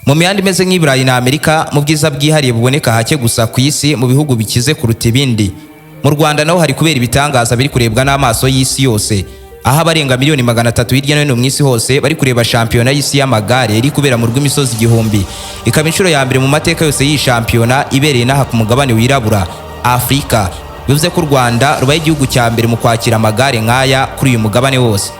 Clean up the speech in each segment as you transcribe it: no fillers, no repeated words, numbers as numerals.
Mu mihanda imeze nk'Iburayi na Amerika mu bwiza bwihariye buboneka hake gusa ku isi mu bihugu bikize kuruta ibindi. Mu Rwanda naho hari kubera ibitangaza biri kurebwa n'amaso y'isi yose. Aho abarenga miliyoni 300 hirya no hino mu isi hose bari kureba shampiyona y'isi y'amagare iri kubera mu rw'imisozi igihumbi. Ikaba inshuro ya mbere mu mateka yose y'iyi shampiyona ibereye n'aha ku mugabane wirabura Afrika. Bivuze ko Rwanda rubaye igihugu cya mbere mu kwakira amagare nk'aya kuri uyu mugabane wose.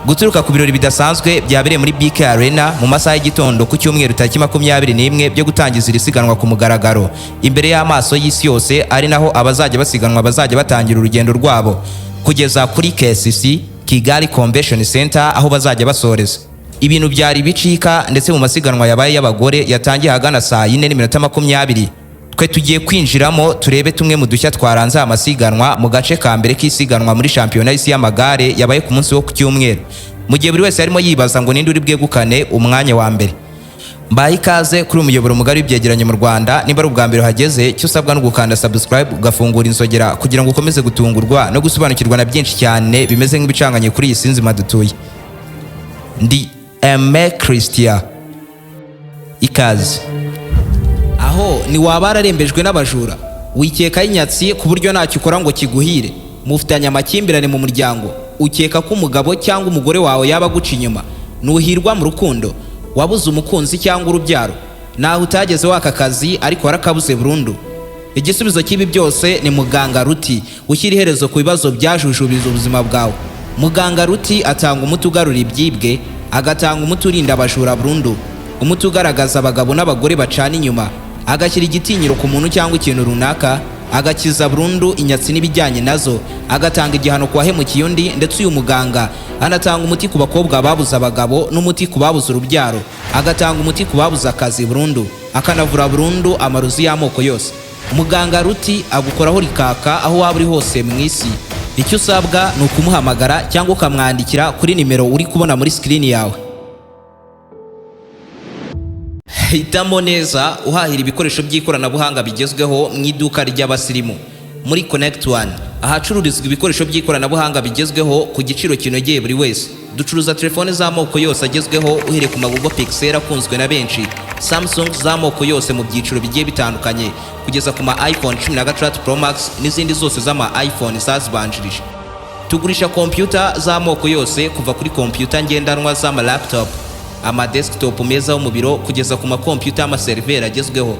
Guturuka ku birori bidasanzwe byabereye muri BK Arena mu masaha y'igitondo ku cyumweru tariki 21 byo gutangiza irisiganwa ku mugaragaro imbere y'amaso y'isi yose, ari naho abazajya basiganwa bazajya batangira urugendo rwabo kugeza kuri KCC Kigali Convention Center aho bazajya basoreza. Ibintu byari bicika ndetse mu masiganwa yabaye y'abagore yatangiye hagana saa 4:20. Twe tugiye kwinjiramo turebe tumwe mu dushya twaranze amasiganwa mu gace ka mbere k'isiganwa muri shampiyona y'isi y'amagare yabaye ku munsi wo ku cyumweru. Mu gihe buri wese arimo yibaza ngo ninde uri bwegukane umwanya wa mbere. Mbaye ikaze kuri umuyoboro mugari w'ibyegeranyo mu Rwanda. Nimba ari ubwa mbere uhageze, cyo usabwa no gukanda subscribe ugafungura insogera kugira ngo ukomeze gutungurwa no gusobanukirwa na byinshi cyane bimeze nk'ibicanganye kuri iyi sinzima dutuye. Ndi Aime Christian. Ikaze. Aho ni waba ararembejwe n'abajura, wikeka inyatsi ku buryo ntacyo ukora ngo kiguhire, mufitanye amakimbirane mu muryango, ukeka ko umugabo cyangwa umugore wawe yaba guca inyuma, nuhirwa mu rukundo, wabuze umukunzi cyangwa urubyaro, naho utageze waka kazi ariko warakabuze burundu. Igisubizo cy'ibi byose ni Muganga Ruti, ushyira iherezo ku bibazo byajujubiza ubuzima bwawe. Muganga Ruti atanga umuti ugarura ibyibwe, agatanga umuti urinda abajura burundu, umuti ugaragaza abagabo n'abagore bacana inyuma, agashyira igitinyiro ku muntu cyangwa ikintu runaka, agakiza burundu inyatsi n'ibijyanye nazo, agatanga igihano ku wahemukiye undi. Ndetse uyu muganga anatanga umuti ku bakobwa babuze abagabo n'umuti ku babuze urubyaro, agatanga umuti ku babuze akazi burundu, akanavura burundu amarozi y'amoko yose. Muganga Ruti agukoraho rikaka aho waba uri hose mu isi. Icyo usabwa ni ukumuhamagara cyangwa ukamwandikira kuri nimero uri kubona muri screen yawe. Hitamo neza uhahira ibikoresho by'ikoranabuhanga bigezweho mu iduka ry'abasirimu muri Connect One, ahacururizwa ibikoresho by'ikoranabuhanga bigezweho ku giciro kinogeye buri wese. Ducuruza telefone z'amoko yose agezweho uhereye ku Google Pixel akunzwe na benshi, Samsung z'amoko yose mu byiciro bigiye bitandukanye kugeza ku ma iPhone 16 Pro Max n'izindi zose z'ama iPhone zazibanjirije. Tugurisha computer z'amoko yose kuva kuri computer ngendanwa z'ama laptop, ama desktop meza mu biro kugeza ku makompyuta y'amaseriveri agezweho.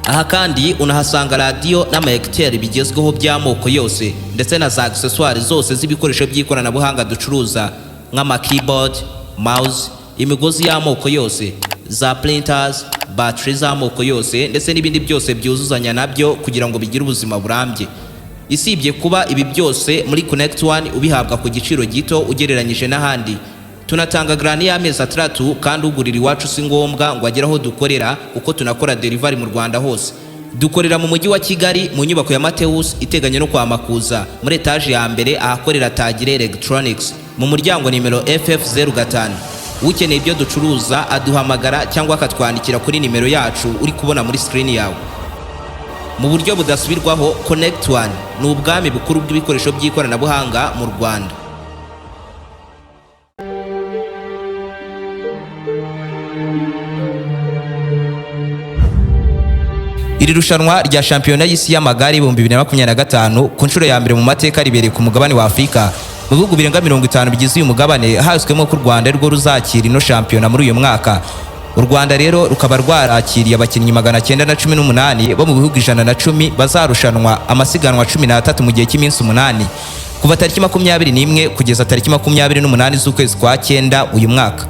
Aha kandi unahasanga radio n'ama ecouteur bigezweho by'amoko yose ndetse na za accessoires zose z'ibikoresho by'ikoranabuhanga ducuruza nk'ama keyboard, mouse, imigozi y'amoko yose, za printers, battery z'amoko yose ndetse n'ibindi byose byuzuzanya nabyo kugira ngo bigire ubuzima burambye. Isibye kuba ibi byose muri Connect One ubihabwa ku giciro gito ugereranyije n'ahandi. Tunatanga grani y'amezi 3 kandi ugurira iwacu si ngombwa ngo agere aho dukorera uko tunakora delivery mu Rwanda hose. Dukorera mu mujyi wa Kigali mu nyubako ya Mateus iteganye no kwa Makuza muri etage ya mbere ahakorera Agiye Electronics mu muryango nimero FF05. Ukeneye ibyo ducuruza aduhamagara cyangwa akatwandikira kuri nimero yacu uri kubona muri screen yawe. Mu buryo budasubirwaho, Connect One ni ubwami bukuru bw'ibikoresho by'ikoranabuhanga mu Rwanda. Iri rushanwa rya shampiyona y'isi y'amagare 2025 ku nshuro ya mbere mu mateka ribereye ku mugabane wa Afrika. Mu bihugu birenga 50 bigize uyu mugabane haswemo ko Rwanda rwo ruzakira ino shampiyona muri uyu mwaka. U Rwanda rero rukaba rwarakiriye abakinnyi 918 bo mu bihugu 110 bazarushanwa amasiganwa 13 mu gihe cy'iminsi 8 kuva tariki 21 kugeza tariki 28 z'ukwezi kwa 9 uyu mwaka.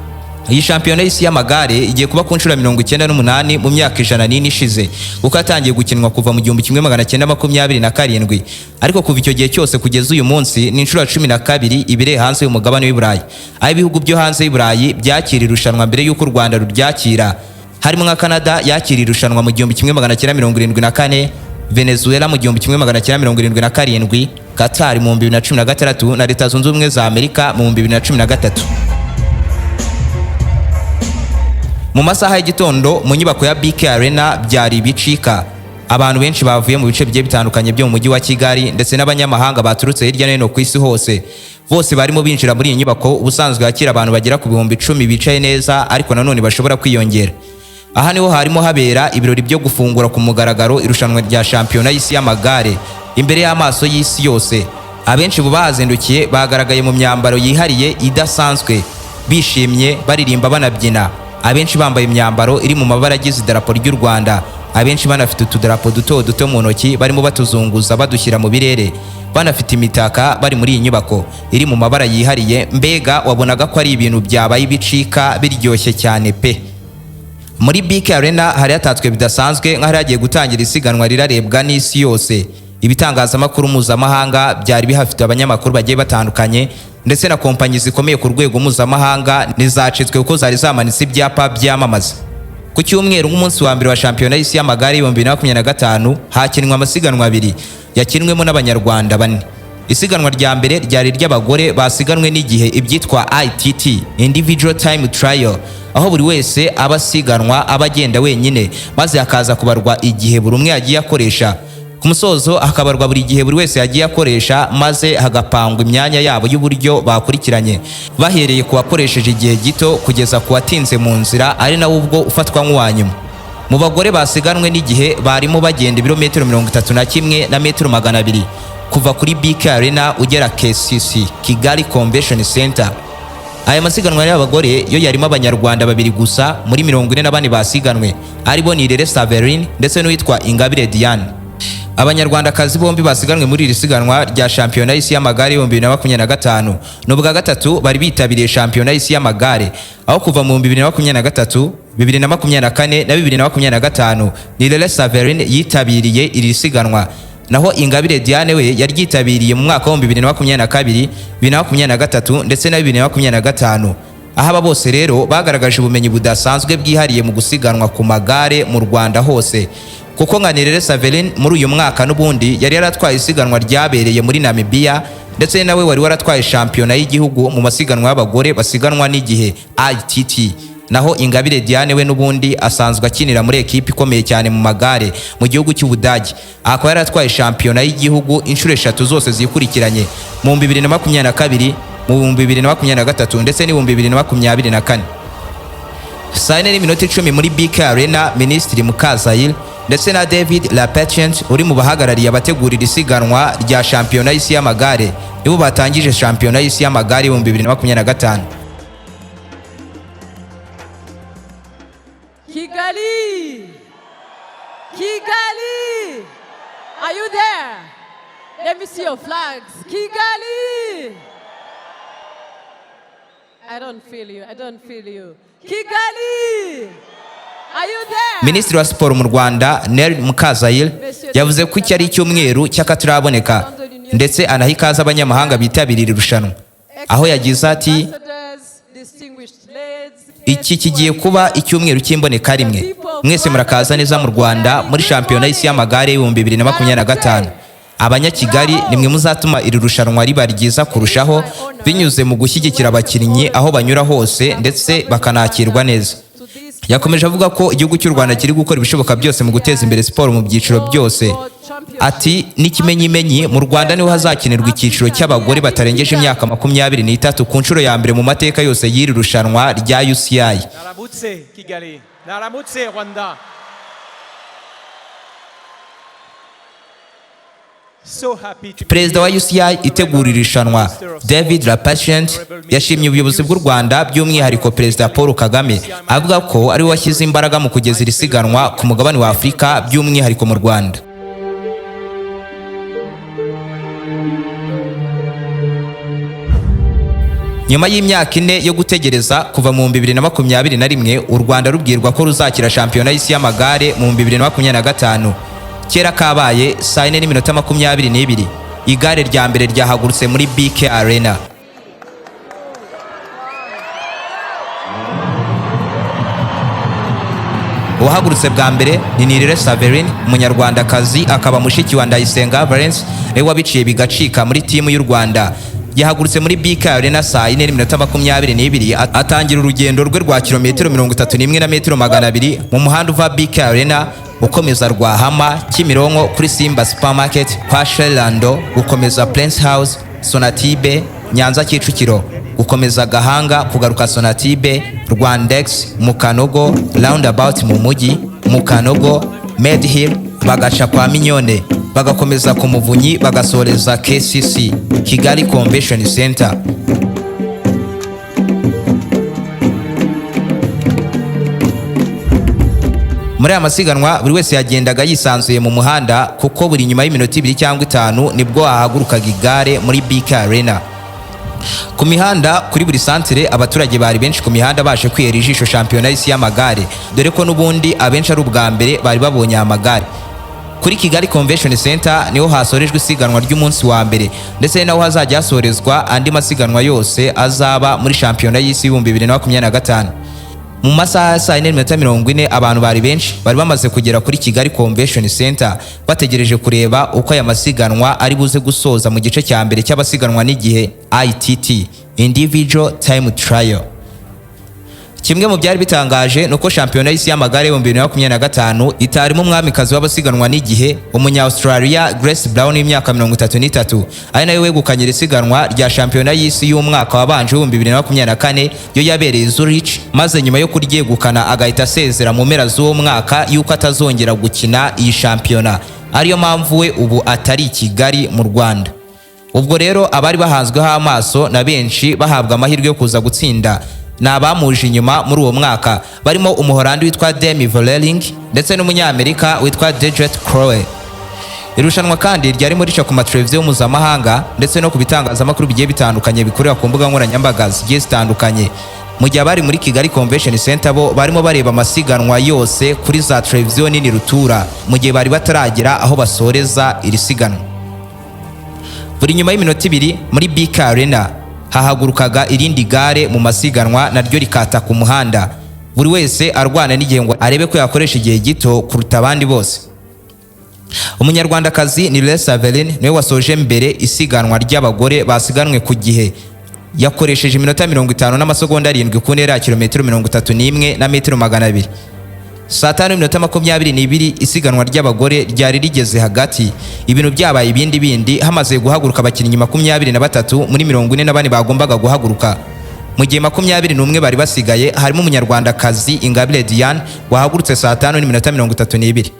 Iyi shampiyona y'isi y'amagare igiye kuba ku nshuro 98 mu myaka 104 ishize, uko yatangiye gukinwa kuva mu 1927, ariko kuva icyo gihe cyose kugeza uyu munsi ni inshuro 12 ibire hanze y'umugabane w'Iburayi. Aho ibihugu byo hanze y'Iburayi byakira irushanwa mbere y'uko u Rwanda ruryakira, harimo nka Canada yakira irushanwa mu 1974, Venezuela mu 1977, Qatar mu 2016 na Leta Zunze Ubumwe za Amerika mu 2013. Mu masaha y'igitondo mu nyubako ya BK Arena byari bicika abantu benshi bavuye mu bice bigiye bitandukanye byo mu mujyi wa Kigali ndetse n'abanyamahanga baturutse hirya no hino ku isi hose. Bose barimo binjira muri iyi nyubako ubusanzwe yakira abantu bagera ku bihumbi 10 bicaye neza ariko nanone bashobora kwiyongera. Aha niho harimo habera ibirori byo gufungura ku mugaragaro irushanwa rya shampiyona y'isi y'amagare imbere y'amaso y'isi yose. Abenshi bo bahazindukiye bagaragaye mu myambaro yihariye idasanzwe, bishimye baririmba banabyina. Abenshi bambaye imyambaro iri mu mabara agize idarapo ry'u Rwanda. Abenshi banafite utudarapo duto mu ntoki barimo batuzunguza badushyira mu birere. Banafite imitaka bari muri iyi nyubako iri mu mabara yihariye. Mbega wabonaga ko ari ibintu byabaye bicika biryoshye cyane pe. Muri BK Arena hari hatatswe bidasanzwe nk'ahari hagiye gutangira isiganwa rirarebwa n'isi yose. Ibitangazamakuru mpuzamahanga byari bihafite abanyamakuru bagiye batandukanye ndetse na kompanyi zikomeye ku rwego mpuzamahanga nizacitswe kuko zari zamanitse ibyapa byamamaza. Ku cyumweru nk'umunsi wa mbere wa shampiyona y'isi y'amagare 2025 hakinwa amasiganwa abiri yakinwemo n'Abanyarwanda 4. Isiganwa rya mbere ryari ry'abagore basiganwe n'igihe ibyitwa ITT Individual Time Trial, aho buri wese abasiganwa abagenda wenyine maze hakaza kubarwa igihe buri umwe yagiye akoresha. Ku musozo hakabarwa buri gihe buri wese yagiye akoresha maze hagapangwa imyanya yabo y'uburyo bakurikiranye bahereye ku wakoresheje igihe gito kugeza ku watinze mu nzira ari nawe ubwo ufatwa nk'uwanyuma. Mu bagore basiganwe n'igihe barimo bagenda ibirometero 31 na metero 200 kuva kuri BK Arena ugera KCC Kigali Convention Center. Aya masiganwa y'abagore yo yarimo Abanyarwanda 2 gusa muri 44 basiganwe, aribo Nirere Saverine ndetse n'uwitwa Ingabire Diane. Abanyarwandakazi bombi basiganwe muri iri siganwa rya shampiyona y'isi y'amagare 2025 n'ubwa gatatu bari bitabiriye shampiyona y'isi y'amagare, aho kuva mu 2023, 2024 na 2025 Nirere Saverine yitabiriye iri siganwa, naho Ingabire Diane we yari yitabiriye mu mwaka wa 2022, 2023 ndetse na 2025. Aha aba bose rero bagaragaje ubumenyi budasanzwe bwihariye mu gusiganwa ku magare mu Rwanda hose. Kuko nka Nirere Saverine muri uyu mwaka n'ubundi yari yaratwaye isiganwa ryabereye muri Namibia ndetse nawe wari waratwaye shampiyona y'igihugu mu masiganwa y'abagore basiganwa n'igihe ITT. Naho Ingabire Diane we n'ubundi asanzwe akinira muri ekipi ikomeye cyane mu magare mu gihugu cy'Ubudage. Akaba yaratwaye shampiyona y'igihugu inshuro 3 zose zikurikiranye mu 2022, mu 2023 ndetse ni 2024. Saa 4:10 muri BK Arena Minisitiri Murakaza ndetse na David Lapetient uri mu bahagarariye abategurira isiganwa rya shampiyona y'isi y'amagare nibo batangije shampiyona y'isi y'amagare 2025. Kigali, are you there? Let me see your flags. Kigali, I don't feel you. Kigali, are you there? Minisitiri wa Siporo mu Rwanda Murakaza yavuze ko iki ari icyumweru cy'akataraboneka ndetse anaha ikaze abanyamahanga bitabirira irushanwa, aho yagize ati iki kigiye kuba icyumweru cy'imboneka rimwe. Mwese murakaza neza mu Rwanda muri shampiyona y'isi y'amagare 2025. Abanyakigali nimwe muzatuma iri rushanwa riba ryiza kurushaho binyuze mu gushyigikira abakinnyi aho banyura hose ndetse bakanakirwa neza. Yakomeje avuga ko igihugu cy'u Rwanda kiri gukora ibishoboka byose mu guteza imbere siporo mu byiciro byose. Ati n'ikimenyimenyi mu Rwanda niho hazakinirwa icyiciro cy'abagore batarengeje imyaka 23 ku nshuro ya mbere mu mateka yose y'iri rushanwa rya UCI. Naramutse Kigali, naramutse Rwanda. Perezida wa UCI itegura irushanwa David Lapetient yashimye ubuyobozi bw'u Rwanda by'umwihariko Perezida Paul Kagame, avuga ko ari we washyize imbaraga mu kugeza iri siganwa ku mugabane wa Afurika by'umwihariko mu Rwanda. Nyuma y'imyaka 4 yo gutegereza kuva mu 2021 u Rwanda rubwirwa ko ruzakira shampiyona y'isi y'amagare mu 2025. Kera kabaye saa 4:22 igare rya mbere ryahagurutse muri BK Arena. Uwahagurutse bwa mbere ni Nirere Saverine, umunyarwandakazi akaba mushiki wa Ndayisenga Valence we wabiciye bigacika muri timu y'u Rwanda. Yahagurutse muri BK Arena saa 4:22 atangira urugendo rwe rwa kilometero 31 na metero 200 mu muhanda uva BK Arena ukomeza Rwahama, Kimironko kuri Simba Supermarket, kwa Sherlando, gukomeza Prince House, Sonatibe, Nyanza Kicukiro, gukomeza Gahanga, kugaruka Sonatibe, Rwandex, Mukanogo, Roundabout mu mujyi, Mukanogo, Medhill, bagaca kwa Minyone, bagakomeza ku Muvunyi, bagasoreza KCC, Kigali Convention Center. Muri aya masiganwa buri wese yagendaga yisanzuye mu muhanda kuko buri nyuma y'iminota 2 cyangwa 5 nibwo ahagurukaga igare muri BK Arena. Ku mihanda kuri buri santere abaturage bari benshi ku mihanda baje kwihera ijisho shampiyona y'isi y'amagare, dore ko nubundi abenshi ari ubwa mbere bari babonye amagare. Kuri Kigali Convention Center niho hasorejwe isiganwa ry'umunsi wa mbere, ndetse naho hazajya hasorezwa andi masiganwa yose azaba muri shampiyona y'isi 2025. Mu masaha ya 4:40 abantu bari benshi bari bamaze kugera kuri Kigali Convention Center bategereje kureba uko aya masiganwa ari buze gusoza mu gice cya mbere cy'abasiganwa n'igihe ITT, Individual Time Trial. Kimwe mu byari bitangaje nuko shampiyona y'isi y'amagare 2025 itarimo umwamikazi w'abasiganwa n'igihe umunya-Australia Grace Brown y'imyaka 33 ari nayo wegukanye isiganwa rya shampiyona y'isi y'umwaka wabanje 2024 yo yabereye Zurich, maze nyuma yo kuryegukana agahita asezera mu mpera z'uwo mwaka yuko atazongera gukina iyi shampiyona, ariyo mpamvu we ubu atari Kigali mu Rwanda. Ubwo rero abari bahanzweho amaso na benshi bahabwa amahirwe yo kuza gutsinda n'abamuje inyuma muri uwo mwaka barimo umuhorandi witwa Demi Vollering ndetse n'umunyamerika witwa Dejet Crowe. Irushanwa kandi ryarimo rica ku mateleviziyo mpuzamahanga ndetse no ku bitangazamakuru bigiye bitandukanye bikorera ku mbuga nkoranyambaga zigiye zitandukanye. Mu gihe abari muri Kigali Convention Center bo barimo bareba amasiganwa yose kuri za televiziyo nini rutura, mu gihe bari bataragera aho basoreza iri siganwa. Buri nyuma y'iminota 2 muri BK Arena hahagurukaga irindi gare mu masiganwa naryo rikata ku muhanda, buri wese arwana n'igihe ngo arebe ko yakoresha igihe gito kuruta abandi bose. Umunyarwandakazi ni Saveline niwe wasoje mbere isiganwa ry'abagore basiganwe ku gihe, yakoresheje iminota 50 n'amasegonda 7 ku ntera ya kilometero 31 na metero 200. Saa 5:22 isiganwa ry'abagore ryari rigeze hagati, ibintu byabaye ibindi hamaze guhaguruka abakinnyi 23 muri 44 bagombaga guhaguruka. Mu gihe 21 bari basigaye harimo umunyarwandakazi Ingabire Diane wahagurutse saa 5:32.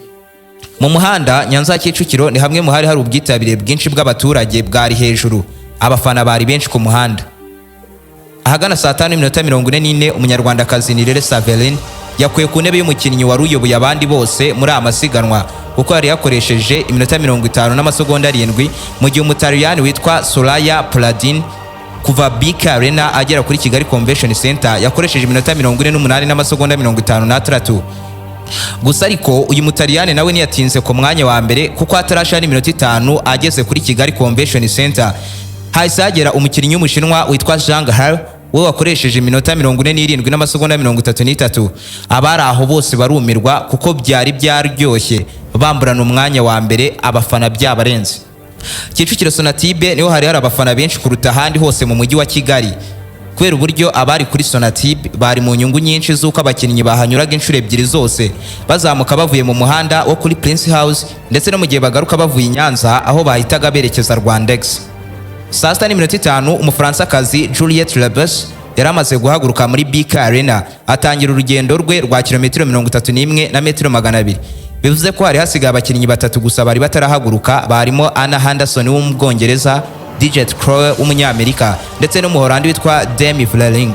Mu muhanda Nyanza Kicukiro ni hamwe mu hari ubwitabire bwinshi bw'abaturage bwari hejuru, abafana bari benshi ku muhanda. Ahagana saa 5:44 umunyarwandakazi ni Saveline yakuye ku ntebe y'umukinnyi wari uyoboye abandi bose muri amasiganwa kuko yari yakoresheje iminota 50 n'amasegonda 7, mu gihe umutaliyani witwa Soraya Pladin kuva BK Arena agera kuri Kigali Convention Center yakoresheje iminota 48 n'amasegonda 56. Gusa ariko uyu mutaliyani nawe niyatinze ku mwanya wa mbere kuko atarashana iminota 5 ageze kuri Kigali Convention Center. Hahise hagera umukinnyi w'umushinwa witwa Zhang Hao we wakoresheje iminota 47 n'amasegonda 33. Abari aho bose barumirwa kuko byari byaryoshye bamburana umwanya wa mbere, abafana byabarenze. Kicukiro Sonatibe niho hari abafana benshi kuruta ahandi hose mu mujyi wa Kigali, kubera uburyo abari kuri Sonatibe bari mu nyungu nyinshi z'uko abakinnyi bahanyuraga inshuro 2 zose bazamuka bavuye mu muhanda wo kuri Prince House ndetse no mu gihe bagaruka bavuye Nyanza aho bahitaga berekeza Rwandex. Saa 6:5 Umufransakazi Juliette Lebes yaramaze guhaguruka muri BK Arena atangira urugendo rwe rwa kilometero 31 na metero 200. Bivuze ko hari hasigaye abakinnyi 3 gusa bari batarahaguruka, barimo Anna Henderson w'Umubwongereza, Dejet Crowe w'Umunyamerika ndetse n'umuhorandi witwa Demi Vollering.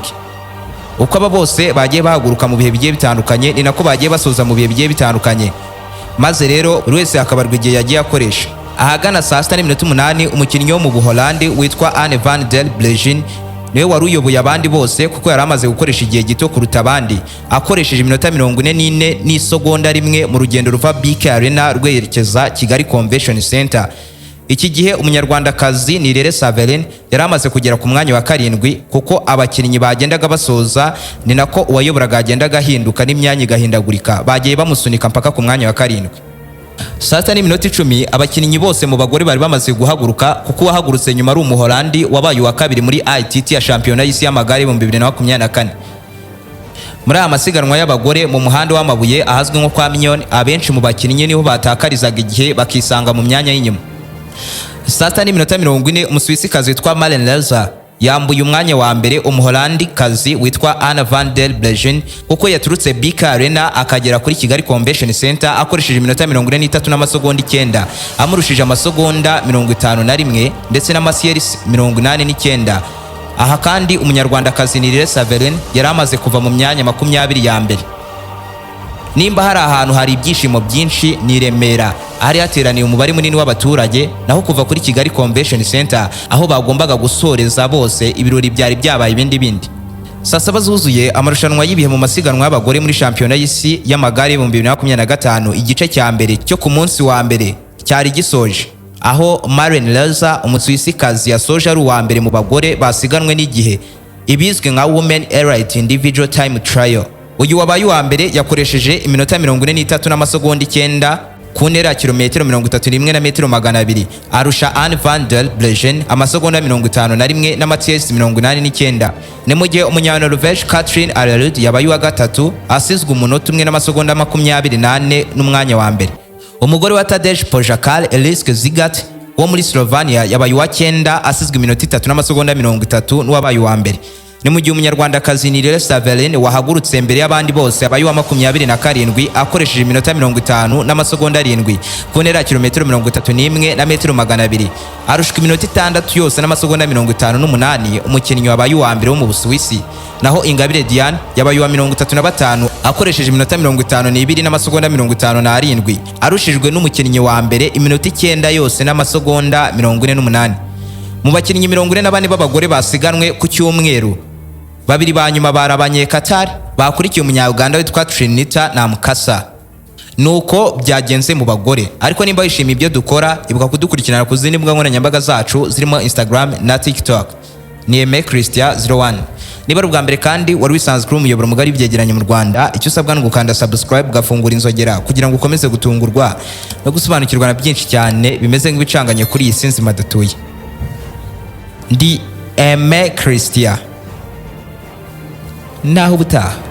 Uko aba bose bagiye bahaguruka mu bihe bigiye bitandukanye ni nako bagiye basoza mu bihe bigiye bitandukanye, maze rero buri wese akabarwa igihe yagiye akoresha. Ahagana saa 6:08 umukinnyi wo mu Buholandi witwa Anne van der Breggen niwe wari uyoboye abandi bose kuko yari amaze gukoresha igihe gito kuruta abandi, akoresheje iminota 44 n'isegonda 1 mu rugendo ruva BK Arena rwerekeza Kigali Convention Center. Iki gihe umunyarwandakazi ni Saveline yari amaze kugera ku mwanya wa 7 kuko abakinnyi bagendaga basoza ni nako uwayoboraga agendaga ahinduka n'imyanya igahindagurika, bagiye bamusunika mpaka ku mwanya wa 7. Saa 10:10 abakinnyi bose mu bagore bari bamaze guhaguruka kuko wahagurutse nyuma ari umuholandi wabaye wa 2 muri ITT ya shampiyona y'isi y'amagare mu 2024. Muri aya masiganwa y'abagore mu muhanda w'amabuye ahazwi nko kwa Mignone, abenshi mu bakinnyi niho batakarizaga igihe bakisanga mu myanya y'inyuma. Saa 6:40 Umusuwisikazi witwa Maren Lelza yambuye umwanya wa mbere Umuholandi-kazi witwa Anna van der Breggen kuko yaturutse BK Arena akagera kuri Kigali Convention Center akoresheje 43 n'amasegonda 9, amurushije amasegonda 51 ndetse n'amasiyeri 89. Aha kandi Umunyarwandakazi Nirere Saverine yari amaze kuva mu myanya 20 ya mbere. Nimba hari ahantu hari ibyishimo byinshi ni Remera, ahari hateraniye umubare munini w'abaturage, naho kuva kuri Kigali Convention Center aho bagombaga gusoreza bose ibirori byari byabaye ibindi. Saa 7 zuzuye amarushanwa y'ibihe mu masiganwa y'abagore muri shampiyona y'isi y'amagare 2025 igice cya mbere cyo ku munsi wa mbere cyari gisoje, aho Maren Lelza Umusuwisikazi yasoje ari uwa mbere mu bagore basiganwe n'igihe ibizwi nka Women Elite Individual Time Trial. Uyu wabaye uwa mbere yakoresheje iminota 43 n'amasegonda 9 ku ntera ya kilometero 31 na metero 200, arusha Anne van der Breggen amasegonda 51 n'amatiyesi 89. Ni mu gihe Umunya-Norvège Catherine Arlerud yabaye uwa gatatu asizwe umunota umwe n'amasegonda 28 n'umwanya wa mbere. Umugore wa Tadej Pogačar Eliske Zigat wo muri Slovenia yabaye uwa 9 asizwe iminota 3 n'amasegonda 30 n'uwabaye uwa mbere. Ni mu gihe Umunyarwandakazi Nirere Saverine wahagurutse mbere y'abandi bose abaye uwa 27 akoresheje iminota 50 n'amasegonda 7 ku ntera ya kilometero 31 na metero 200, arushwa iminota 6 yose n'amasegonda 58 umukinnyi wabaye uwa mbere wo mu Busuwisi. Naho Ingabire Diane yabaye uwa 35 akoresheje iminota 52 n'amasegonda 57, arushijwe n'umukinnyi wa mbere iminota 9 yose n'amasegonda 48. Mu bakinnyi 44 b'abagore basiganwe ku cyumweru, babiri ba nyuma barabanye Qatar bakurikiye Umunya-Uganda witwa Trinita na Mukasa. Nuko byagenze mu bagore. Ariko nimba wishimiye ibyo dukora, ibuka kudukurikirana ku zindi mbuga nkoranyambaga zacu zirimo Instagram na TikTok. Ni Aime Christian 01. Niba ari ubwa mbere kandi wari wisanzwe kuri umuyoboro mugari w'ibyegeranyo mu Rwanda, icyo usabwa ni gukanda subscribe ugafungura inzogera kugira ngo ukomeze gutungurwa no gusobanukirwa na byinshi cyane bimeze nk'ibicanganye kuri iyi si nzima dutuye. Ndi Aime Christian. Naho ubutaha.